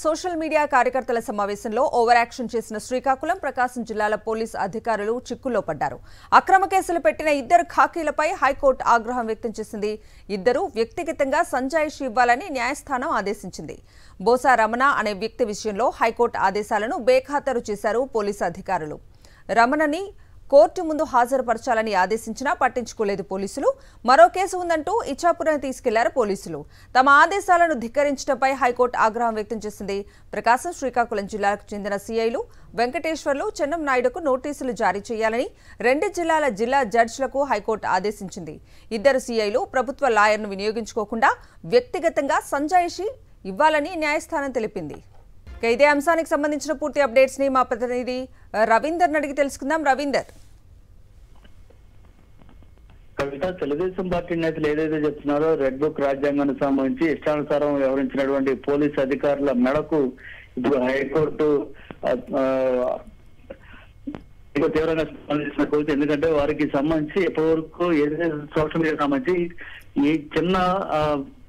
Social media కార్యకర్తల సమావేశంలో over action చేసిన శ్రీకాకుళం ప్రకాశం జిల్లాల పోలీస్ అధికారులు చిక్కుల్లో పడ్డారు. అక్రమ కేసులు పెట్టిన ఇద్దరు ఖాకీలపై హైకోర్టు ఆగ్రహం వ్యక్తం చేసింది. ఇద్దరు వ్యక్తిగతంగా సంజాయిషి ఇవ్వాలని న్యాయస్థానం ఆదేశించింది. బోసా రమణ అనే వ్యక్తి విషయంలో హైకోర్టు ఆదేశాలను బేఖాతరు చేశారు పోలీసు అధికారులు. రమణని కోర్టు ముందు హాజరుపరచాలని ఆదేశించినా పట్టించుకోలేదు పోలీసులు. మరో కేసు ఉందంటూ ఇచ్చాపురం తీసుకెళ్లారు పోలీసులు. తమ ఆదేశాలను ధిక్కరించడంపై హైకోర్టు ఆగ్రహం వ్యక్తం చేసింది. ప్రకాశం, శ్రీకాకుళం జిల్లాలకు చెందిన సీఐలు వెంకటేశ్వర్లు, చెన్నం నాయుడుకు నోటీసులు జారీ చేయాలని రెండు జిల్లాల జిల్లా జడ్జిలకు హైకోర్టు ఆదేశించింది. ఇద్దరు సీఐలు ప్రభుత్వ లాయర్ను వినియోగించుకోకుండా వ్యక్తిగతంగా సంజాయిషి ఇవ్వాలని న్యాయస్థానం తెలిపింది. ఇదే అంశానికి సంబంధించిన పూర్తి అప్డేట్స్ ని మా ప్రతినిధి రవీందర్ అడిగి తెలుసుకుందాం. రవీందర్, కవిత, తెలుగుదేశం పార్టీ నేతలు ఏదైతే చెప్తున్నారో రెడ్ బుక్ రాజ్యాంగానికి సంబంధించి ఇష్టానుసారం వ్యవహరించినటువంటి పోలీసు అధికారుల మేరకు ఇప్పుడు హైకోర్టు తీవ్రంగా స్పందించిన కోరిక. ఎందుకంటే వారికి సంబంధించి ఎప్పటివరకు ఏదైతే సోషల్ మీడియా సంబంధించి ఈ చిన్న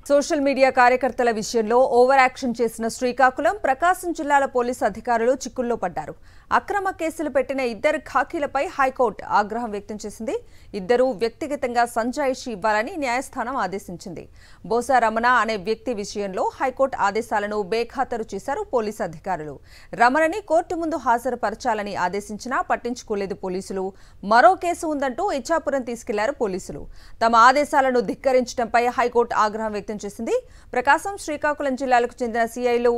సోషల్ మీడియా కార్యకర్తల విషయంలో ఓవర్ యాక్షన్ చేసిన శ్రీకాకుళం ప్రకాశం జిల్లాల పోలీసు అధికారులు చిక్కుల్లో పడ్డారు. అక్రమ కేసులు పెట్టిన ఇద్దరు ఖాకీలపై హైకోర్టు ఆగ్రహం వ్యక్తం చేసింది. ఇద్దరు వ్యక్తిగతంగా సంజాయిషి ఇవ్వాలని న్యాయస్థానం ఆదేశించింది. బోసా రమణ అనే వ్యక్తి విషయంలో హైకోర్టు ఆదేశాలను బేఖాతరు చేశారు పోలీసు అధికారులు. రమణని కోర్టు ముందు హాజరుపరచాలని ఆదేశించినా పట్టించుకోలేదు పోలీసులు. మరో కేసు ఉందంటూ ఇచ్చాపురం తీసుకెళ్లారు పోలీసులు. తమ ఆదేశాలను ధిక్కరించడంపై హైకోర్టు ఆగ్రహం వ్యక్తం చేసింది. ప్రకాశం, శ్రీకాకుళం జిల్లాలకు చెందిన సీఐలు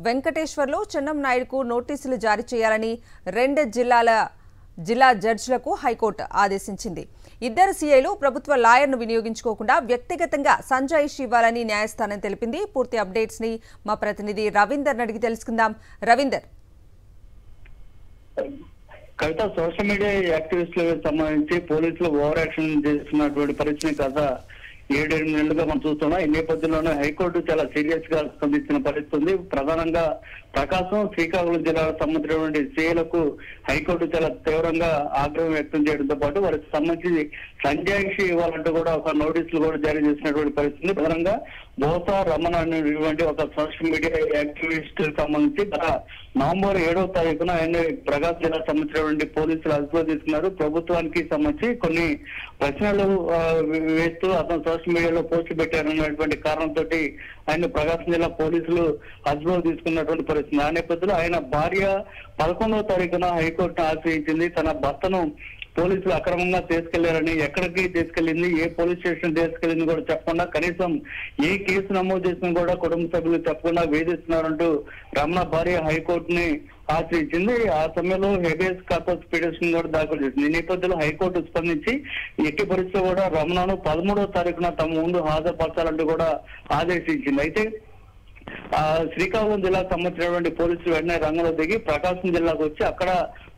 వెంకటేశ్వర్లు, చెన్నం నాయుడుకు నోటీసులు జారీ చేయాలని రెండు జిల్లా జడ్జిలకు హైకోర్టు ఆదేశించింది. ఇద్దరు సీఐలు ప్రభుత్వ లాయర్ను వినియోగించుకోకుండా వ్యక్తిగతంగా సంజాయిషి ఇవ్వాలని న్యాయస్థానం తెలిపింది. పూర్తి అప్డేట్స్ ని మా ప్రతినిధి రవీందర్ అడిగి తెలుసుకుందాం. రవీందర్, కవిత, సోషల్ మీడియా యాక్టివిస్టులకు సంబంధించి పోలీసులు ఓవర్ యాక్షన్ చేస్తున్నటువంటి పరిస్థితి కదా 7-8 నెలలుగా మనం చూస్తున్నాం. ఈ నేపథ్యంలోనే హైకోర్టు చాలా సీరియస్ గా స్పందించిన పరిస్థితి ఉంది. ప్రధానంగా ప్రకాశం, శ్రీకాకుళం జిల్లాలకు సంబంధించినటువంటి సీఏలకు హైకోర్టు చాలా తీవ్రంగా ఆగ్రహం వ్యక్తం చేయడంతో పాటు వారికి సంబంధించి సంజాయిషి ఇవ్వాలంటూ కూడా ఒక నోటీసులు కూడా జారీ చేసినటువంటి పరిస్థితి. ప్రధానంగా బోసా రమణ అనేటువంటి ఒక సోషల్ మీడియా యాక్టివిస్ట్ సంబంధించి నవంబర్ 7వ తారీఖున ఆయన ప్రకాశం జిల్లాకు సంబంధించినటువంటి పోలీసులు అదుపులో తీసుకున్నారు. ప్రభుత్వానికి సంబంధించి కొన్ని ప్రశ్నలు వేస్తూ అతను సోషల్ మీడియాలో పోస్ట్ పెట్టారన్నటువంటి కారణంతో ఆయన ప్రకాశం జిల్లా పోలీసులు అదుపులో తీసుకున్నటువంటి పరిస్థితి. ఆ నేపథ్యంలో ఆయన భార్య 11వ తారీఖున హైకోర్టును ఆశ్రయించింది. తన భర్తను పోలీసులు అక్రమంగా తీసుకెళ్లారని, ఎక్కడికి తీసుకెళ్లింది, ఏ పోలీస్ స్టేషన్ తీసుకెళ్లింది కూడా చెప్పకుండా, కనీసం ఏ కేసు నమోదు చేసినా కూడా కుటుంబ సభ్యులు చెప్పకుండా వేధిస్తున్నారంటూ రమణ భార్య హైకోర్టుని ఆశ్రయించింది. ఆ సమయంలో హెబియస్ కార్పస్ పిటిషన్ కూడా దాఖలు చేసింది. ఈ నేపథ్యంలో హైకోర్టు స్పందించి ఎట్టి పరిస్థితుల్లో కూడా రమణను 13వ తారీఖున తమ ముందు హాజరుపరచాలంటూ కూడా ఆదేశించింది. అయితే శ్రీకాకుళం జిల్లాకు సంబంధించినటువంటి పోలీసులు వెంటనే రంగంలో దిగి ప్రకాశం జిల్లాకు వచ్చి అక్కడ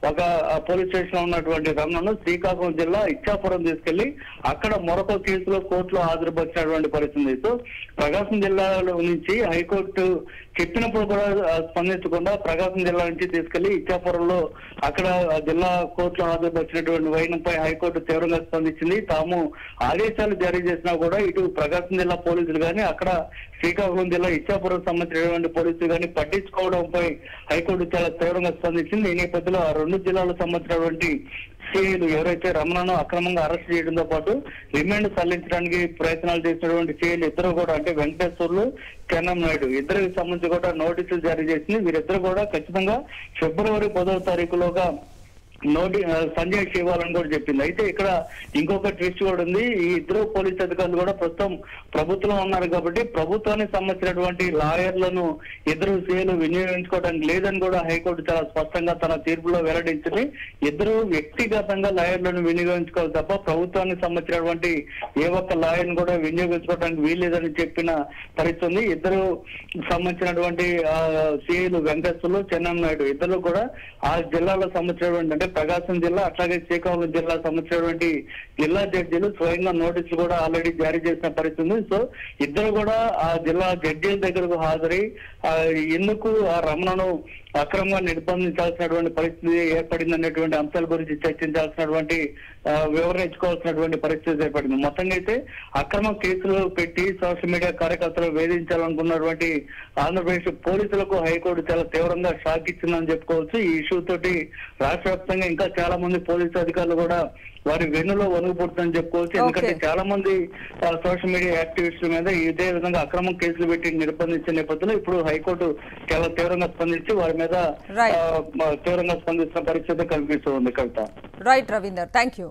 ఒక పోలీస్ స్టేషన్ లో ఉన్నటువంటి రమణను శ్రీకాకుళం జిల్లా ఇచ్చాపురం తీసుకెళ్లి అక్కడ మరొక కేసులో కోర్టులో హాజరుపరిచినటువంటి పరిస్థితి. సో ప్రకాశం జిల్లాలో నుంచి హైకోర్టు చెప్పినప్పుడు కూడా స్పందించకుండా ప్రకాశం జిల్లా నుంచి తీసుకెళ్లి ఇచ్చాపురంలో అక్కడ జిల్లా కోర్టులో హాజరుపరిచినటువంటి వైనంపై హైకోర్టు తీవ్రంగా స్పందించింది. తాము ఆదేశాలు జారీ చేసినా కూడా ఇటు ప్రకాశం జిల్లా పోలీసులు కానీ అక్కడ శ్రీకాకుళం జిల్లా ఇచ్చాపురం సంబంధించినటువంటి పోలీసులు కానీ పట్టించుకోవడంపై హైకోర్టు చాలా తీవ్రంగా స్పందించింది. ఈ నేపథ్యంలో ఆ రెండు జిల్లాలకు సంబంధించినటువంటి సీఐలు ఎవరైతే రమణను అక్రమంగా అరెస్ట్ చేయడంతో పాటు రిమాండ్ తరలించడానికి ప్రయత్నాలు చేసినటువంటి సీఐలు ఇద్దరు కూడా, అంటే వెంకటేశ్వర్లు, చెన్నం నాయుడు, ఇద్దరికి సంబంధించి కూడా నోటీసులు జారీ చేసింది. వీరిద్దరు కూడా ఖచ్చితంగా ఫిబ్రవరి 10వ తారీఖులోగా సంజాయిషి ఇవ్వాలని కూడా చెప్పింది. అయితే ఇక్కడ ఇంకొక ట్విస్ట్ కూడా ఉంది. ఈ ఇద్దరు పోలీస్ అధికారులు కూడా ప్రస్తుతం ప్రభుత్వంలో ఉన్నారు కాబట్టి ప్రభుత్వానికి సంబంధించినటువంటి లాయర్లను ఇద్దరు సీఏలు వినియోగించుకోవడానికి లేదని కూడా హైకోర్టు చాలా స్పష్టంగా తన తీర్పులో వెల్లడించింది. ఇద్దరు వ్యక్తిగతంగా లాయర్లను వినియోగించుకోవాలి తప్ప ప్రభుత్వానికి సంబంధించినటువంటి ఏ ఒక్క లాయర్ను కూడా వినియోగించుకోవడానికి వీల్లేదని చెప్పిన పరిస్థితి ఉంది. ఇద్దరు సంబంధించినటువంటి సీఏలు వెంకటేశ్వర్లు, చెన్నం నాయుడు ఇద్దరు కూడా ఆ జిల్లాలో సంబంధించినటువంటి, అంటే ప్రకాశం జిల్లా అట్లాగే శ్రీకాకుళం జిల్లా సంబంధించినటువంటి జిల్లా జడ్జీలు స్వయంగా నోటీసులు కూడా ఆల్రెడీ జారీ చేసిన పరిస్థితి. సో ఇద్దరు కూడా ఆ జిల్లా జడ్జీల దగ్గరకు హాజరై ఎందుకు ఆ రమణను అక్రమంగా నిర్బంధించాల్సినటువంటి పరిస్థితి ఏర్పడింది అనేటువంటి అంశాల గురించి చర్చించాల్సినటువంటి వివరణ ఇచ్చుకోవాల్సినటువంటి పరిస్థితి ఏర్పడింది. మొత్తంగా అయితే అక్రమ కేసులు పెట్టి సోషల్ మీడియా కార్యకర్తలు వేధించాలనుకున్నటువంటి ఆంధ్రప్రదేశ్ పోలీసులకు హైకోర్టు చాలా తీవ్రంగా షాక్ ఇచ్చిందని చెప్పుకోవచ్చు. ఈ ఇష్యూ తోటి రాష్ట్ర వ్యాప్తంగా ఇంకా చాలా మంది పోలీసు అధికారులు కూడా వారి వెన్నులో వణుకుపుడుతుందని చెప్పుకోవచ్చు. ఎందుకంటే చాలా మంది సోషల్ మీడియా యాక్టివిస్టుల మీద ఇదే విధంగా అక్రమ కేసులు పెట్టి నిర్బంధించిన నేపథ్యంలో ఇప్పుడు హైకోర్టు చాలా తీవ్రంగా స్పందించి వారి మీద తీవ్రంగా స్పందిస్తున్న పరిస్థితి కనిపిస్తుంది. Kavitha. Right Ravinder, thank you.